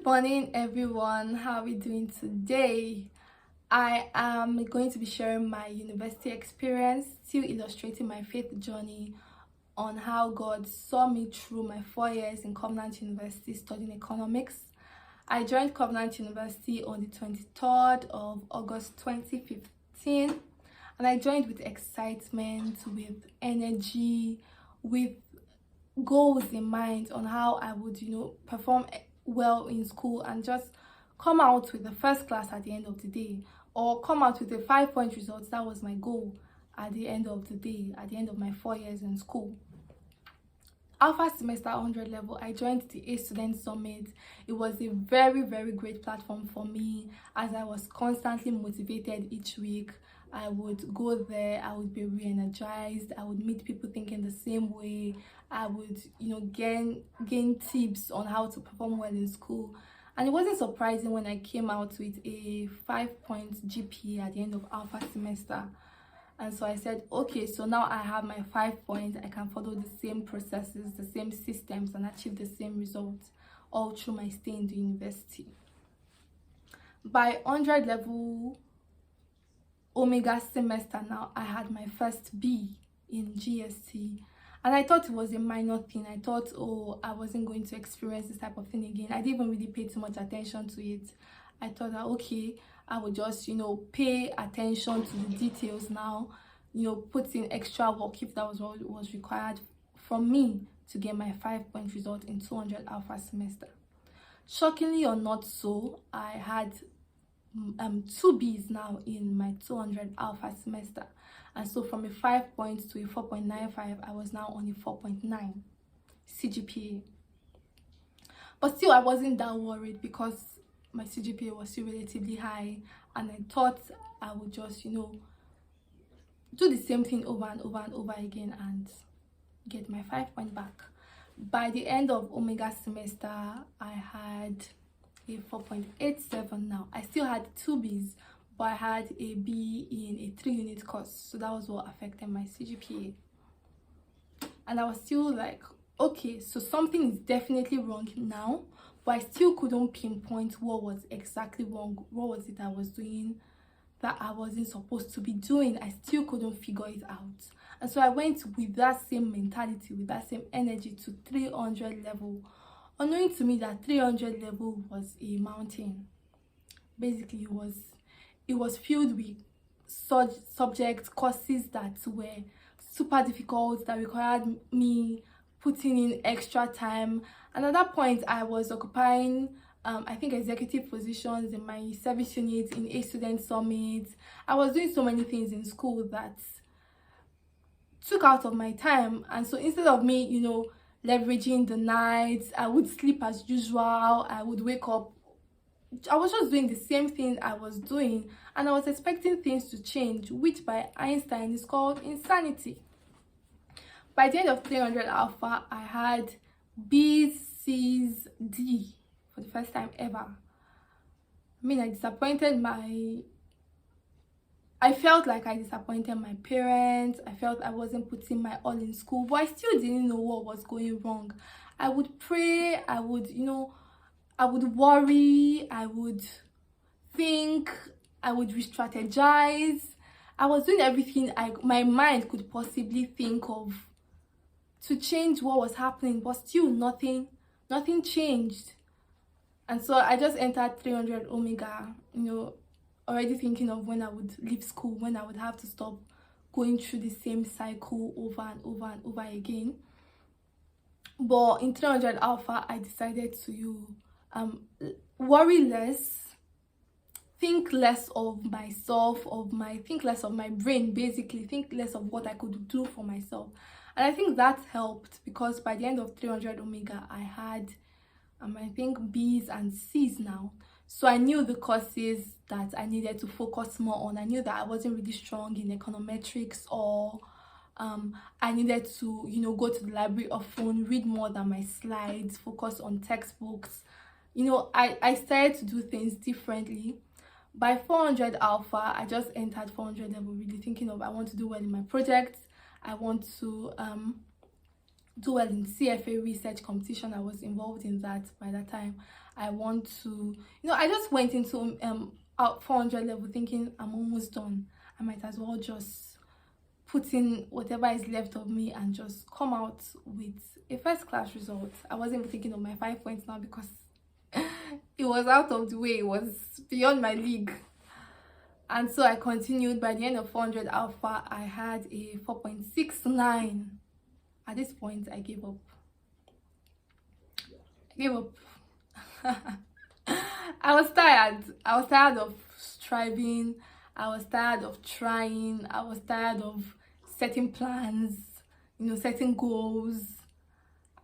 Good morning, everyone. How are we doing today? I am going to be sharing my university experience, still illustrating my faith journey on how God saw me through my 4 years in Covenant University studying economics. I joined Covenant University on the 23rd of August 2015, and I joined with excitement, with energy, with goals in mind on how I would, perform well in school and just come out with the first class at the end of the day, or come out with a 5-point result. That was my goal at the end of the day, at the end of my 4 years in school. Alpha semester 100 level, I joined the A Student Summit. It was a very, very great platform for me, as I was constantly motivated each week. I would go there, I would be re-energized, I would meet people thinking the same way. I would, gain tips on how to perform well in school. And it wasn't surprising when I came out with a 5-point GPA at the end of Alpha semester. And so I said, okay, so now I have my 5 points. I can follow the same processes, the same systems, and achieve the same results all through my stay in the university. By 100 level Omega semester now, I had my first B in GST. And I thought it was a minor thing. I thought, oh, I wasn't going to experience this type of thing again. I didn't even really pay too much attention to it. I thought that, okay, I would just, pay attention to the details now, put in extra work if that was what was required from me to get my 5-point result in 200 Alpha semester. Shockingly or not so, I had 2 B's now in my 200 Alpha semester. And so from a 5 points to a 4.95, I was now on a 4.9 CGPA. But still, I wasn't that worried because my CGPA was still relatively high, and I thought I would just, do the same thing over and over and over again and get my 5 point back. By the end of Omega semester, I had a 4.87 now. I still had 2 B's, but I had a B in a 3-unit course, so that was what affected my CGPA. And I was still like, okay, so something is definitely wrong now, but I still couldn't pinpoint what was exactly wrong. What was it I was doing that I wasn't supposed to be doing? I still couldn't figure it out. And so I went with that same mentality, with that same energy to 300 level, unknowing to me that 300 level was a mountain. Basically, it was filled with subjects, courses that were super difficult, that required me putting in extra time. And at that point, I was occupying I think executive positions in my service unit, in A Student Summit. I was doing so many things in school that took out of my time. And so instead of me, leveraging the nights, I would sleep as usual. I would wake up. I was just doing the same thing I was doing, and I was expecting things to change, which by Einstein is called insanity. By the end of 300 Alpha, I had B's, C's, D for the first time ever. I felt like I disappointed my parents. I felt I wasn't putting my all in school, but I still didn't know what was going wrong. I would pray, I would worry, I would think, I would re-strategize. I was doing everything my mind could possibly think of to change what was happening, but still nothing changed. And so I just entered 300 Omega, already thinking of when I would leave school, when I would have to stop going through the same cycle over and over and over again. But in 300 Alpha, I decided to worry less, think less of myself, think less of my brain, basically, think less of what I could do for myself. And I think that helped, because by the end of 300 Omega, I had, I think, B's and C's now. So I knew the courses that I needed to focus more on. I knew that I wasn't really strong in econometrics, or I needed to, go to the library often, read more than my slides, focus on textbooks. I started to do things differently. By 400 Alpha, I just entered 400 level really thinking of, I want to do well in my projects. I want to do well in CFA research competition. I was involved in that by that time. I want to, I just went into out 400 level thinking I'm almost done. I might as well just put in whatever is left of me and just come out with a first class result. I wasn't even thinking of my 5 points now because it was out of the way. It was beyond my league. And so I continued. By the end of 400 alpha, I had a 4.69. At this point, I gave up. I was tired. I was tired of striving. I was tired of trying. I was tired of setting plans, setting goals.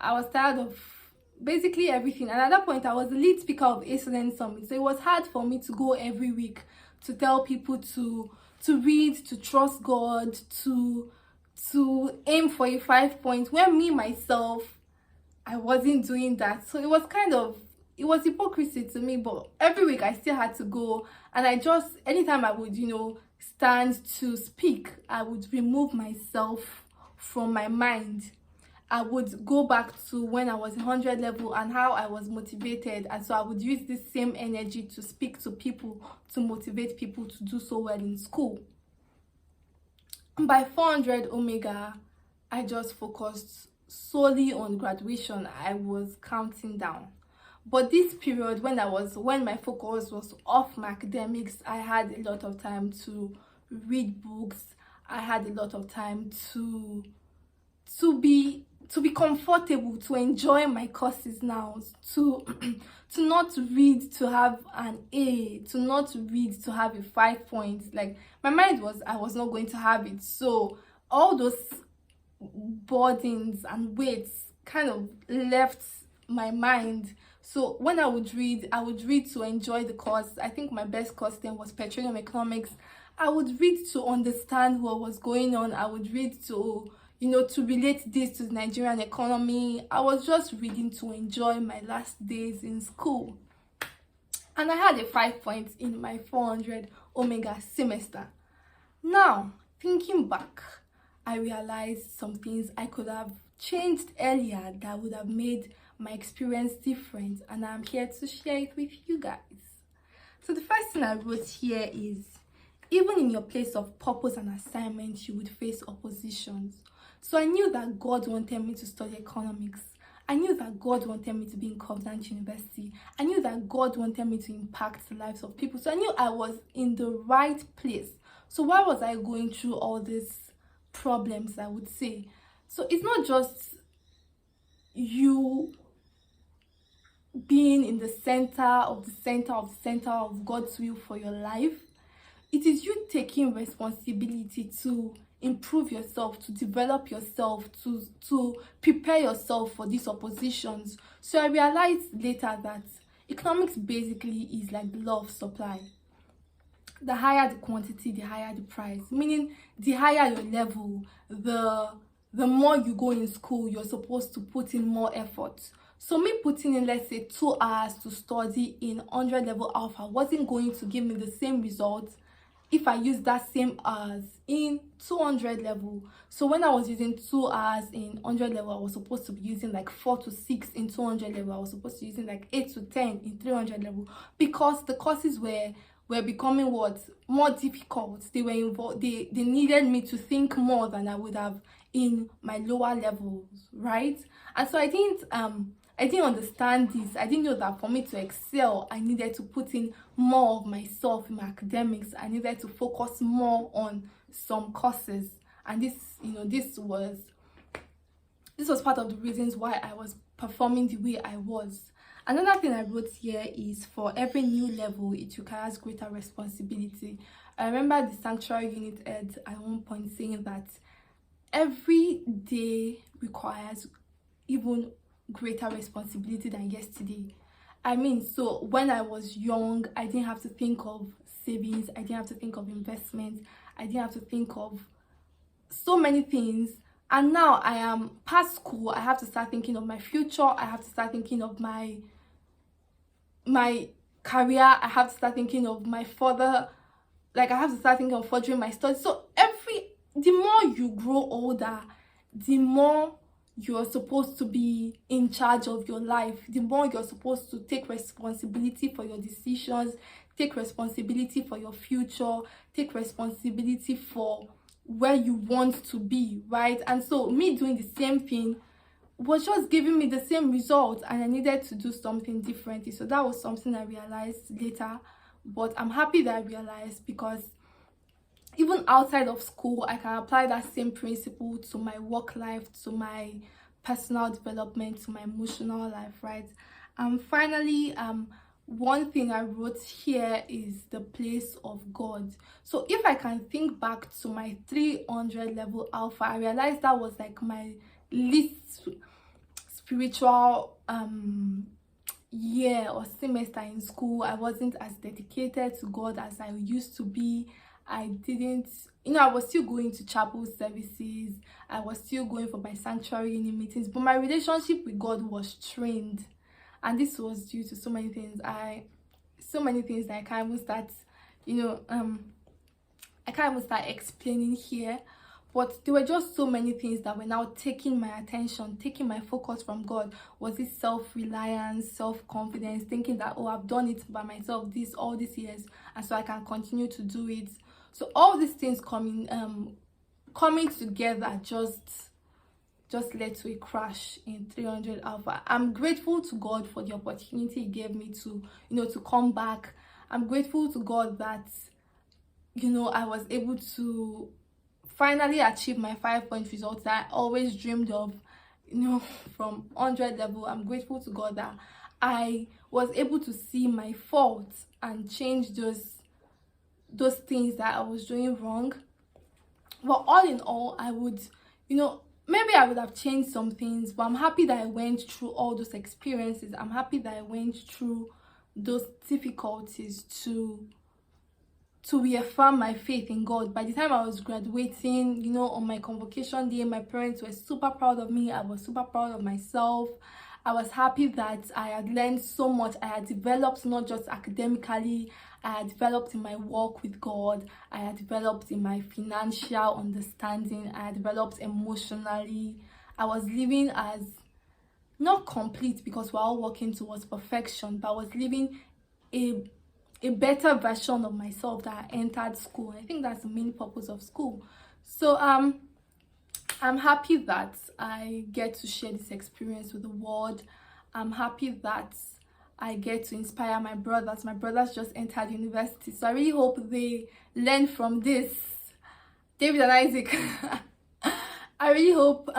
I was tired of basically everything. And at that point, I was the lead speaker of Excellence Summit. So it was hard for me to go every week to tell people to read, to trust God, to aim for a 5 point, when me myself, I wasn't doing that. So it was hypocrisy to me, but every week I still had to go. And anytime I would, stand to speak, I would remove myself from my mind. I would go back to when I was 100 level and how I was motivated. And so I would use this same energy to speak to people, to motivate people to do so well in school. By 400 Omega, I just focused solely on graduation. I was counting down. But this period when my focus was off my academics, I had a lot of time to read books. I had a lot of time to be comfortable, to enjoy my courses now, to not read to have an A, to not read to have a 5 points. Like, my mind was, I was not going to have it. So all those burdens and weights kind of left my mind. So when I would read to enjoy the course. I think my best course then was petroleum economics. I would read to understand what was going on. I would read to to relate this to the Nigerian economy. I was just reading to enjoy my last days in school. And I had a 5 points in my 400 Omega semester. Now, thinking back, I realized some things I could have changed earlier that would have made my experience different. And I'm here to share it with you guys. So the first thing I wrote here is, even in your place of purpose and assignment, you would face oppositions. So I knew that God wanted me to study economics. I knew that God wanted me to be in Covenant University. I knew that God wanted me to impact the lives of people. So I knew I was in the right place. So why was I going through all these problems, I would say? So it's not just you being in the center of the center of the center of God's will for your life. It is you taking responsibility to improve yourself, to develop yourself, to prepare yourself for these oppositions. So I realized later that economics basically is like the law of supply. The higher the quantity, the higher the price. Meaning, the higher your level, the more you go in school, you're supposed to put in more effort. So me putting in, let's say, 2 hours to study in 100 level alpha wasn't going to give me the same results if I use that same hours in 200 level. So when I was using 2 hours in 100 level, I was supposed to be using like 4 to 6 in 200 level. I was supposed to be using like 8 to 10 in 300 level, because the courses were becoming more difficult. They were involved. They needed me to think more than I would have in my lower levels, right? And so I didn't understand this. I didn't know that for me to excel, I needed to put in more of myself in my academics. I needed to focus more on some courses. And this was part of the reasons why I was performing the way I was. Another thing I wrote here is, for every new level, it requires greater responsibility. I remember the sanctuary unit head at one point saying that every day requires even greater responsibility than yesterday. I mean, so when I was young, I didn't have to think of savings, I didn't have to think of investment, I didn't have to think of so many things. And now I am past school, I have to start thinking of my future, I have to start thinking of my career, I have to start thinking of my further, like I have to start thinking of furthering my studies. So the more you grow older, the more you're supposed to be in charge of your life, the more you're supposed to take responsibility for your decisions, take responsibility for your future, take responsibility for where you want to be, right? And so me doing the same thing was just giving me the same result, and I needed to do something differently. So that was something I realized later, but I'm happy that I realized, because even outside of school I can apply that same principle to my work life, to my personal development, to my emotional life, right? And finally, one thing I wrote here is the place of God. So if I can think back to my 300 level alpha, I realized that was like my least spiritual year or semester in school. I wasn't as dedicated to God as I used to be. I didn't, I was still going to chapel services, I was still going for my sanctuary uni meetings, but my relationship with God was strained. And this was due to so many things. So many things that I can't even start, I can't even start explaining here. But there were just so many things that were now taking my attention, taking my focus from God. Was it self-reliance, self-confidence, thinking that, oh, I've done it by myself all these years, and so I can continue to do it. So all these things coming together just led to a crash in 300 alpha. I'm grateful to God for the opportunity he gave me to, to come back. I'm grateful to God that, I was able to finally achieve my 5-point results that I always dreamed of, from 100 level. I'm grateful to God that I was able to see my faults and change those things that I was doing wrong. But all in all, I would, maybe I would have changed some things, but I'm happy that I went through all those experiences. I'm happy that I went through those difficulties to reaffirm my faith in God. By the time I was graduating, on my convocation day, my parents were super proud of me. I was super proud of myself. I was happy that I had learned so much. I had developed not just academically, I had developed in my walk with God. I had developed in my financial understanding. I had developed emotionally. I was living as, not complete because we're all working towards perfection, but I was living a better version of myself that I entered school. I think that's the main purpose of school. So I'm happy that I get to share this experience with the world. I'm happy that I get to inspire my brothers. My brothers just entered university, so I really hope they learn from this. David and Isaac. I really hope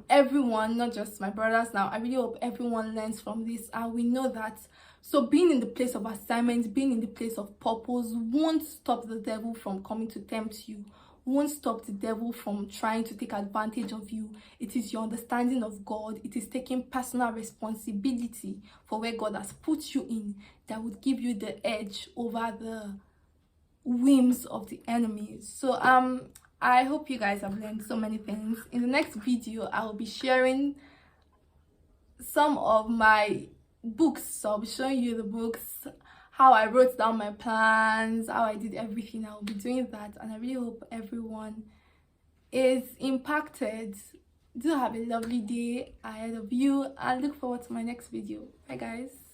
everyone, not just my brothers now, I really hope everyone learns from this, and we know that. So being in the place of assignment, being in the place of purpose won't stop the devil from coming to tempt you, won't stop the devil from trying to take advantage of you. It is your understanding of God, it is taking personal responsibility for where God has put you in that would give you the edge over the whims of the enemy. So I hope you guys have learned so many things. In the next video, I will be sharing some of my books. So I'll be showing you the books, how I wrote down my plans, how I did everything. I will be doing that, and I really hope everyone is impacted. Do have a lovely day ahead of you, and look forward to my next video. Bye guys.